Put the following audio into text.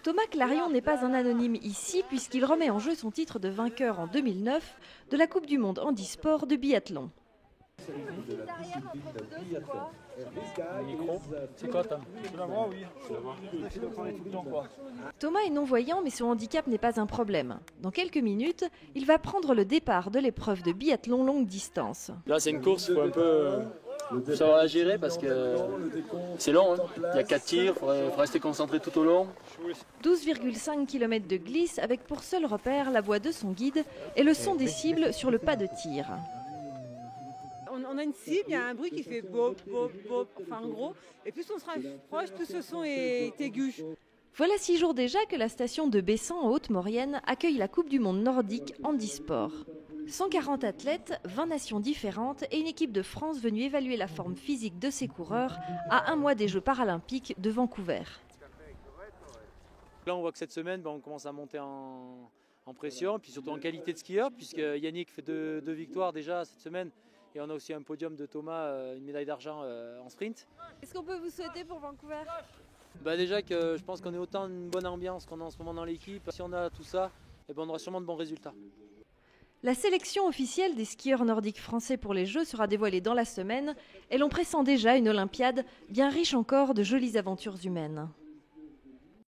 Thomas Clarion n'est pas un anonyme ici puisqu'il remet en jeu son titre de vainqueur en 2009 de la Coupe du Monde handisport de biathlon. C'est quoi, Tom? Tu la vois, oui. Thomas est non-voyant mais son handicap n'est pas un problème. Dans quelques minutes, il va prendre le départ de l'épreuve de biathlon longue distance. Là, c'est une course, il faut un peu savoir la gérer parce que c'est long. Hein. Il y a 4 tirs, il faut rester concentré tout au long. 12,5 km de glisse avec pour seul repère la voix de son guide et le son des cibles sur le pas de tir. On a une cible, il y a un bruit qui fait bop, bop, bop, enfin en gros, et plus on se rapproche, plus ce son est aigu. Voilà 6 jours déjà que la station de Bessan en Haute-Maurienne accueille la Coupe du Monde nordique handisport. 140 athlètes, 20 nations différentes et une équipe de France venue évaluer la forme physique de ses coureurs à un mois des Jeux paralympiques de Vancouver. Là on voit que cette semaine on commence à monter en pression, puis surtout en qualité de skieur, puisque Yannick fait deux victoires déjà cette semaine. Et on a aussi un podium de Thomas, une médaille d'argent en sprint. Qu'est-ce qu'on peut vous souhaiter pour Vancouver ? Déjà que je pense qu'on est autant une bonne ambiance qu'on a en ce moment dans l'équipe. Si on a tout ça, on aura sûrement de bons résultats. La sélection officielle des skieurs nordiques français pour les Jeux sera dévoilée dans la semaine et l'on pressent déjà une Olympiade bien riche encore de jolies aventures humaines.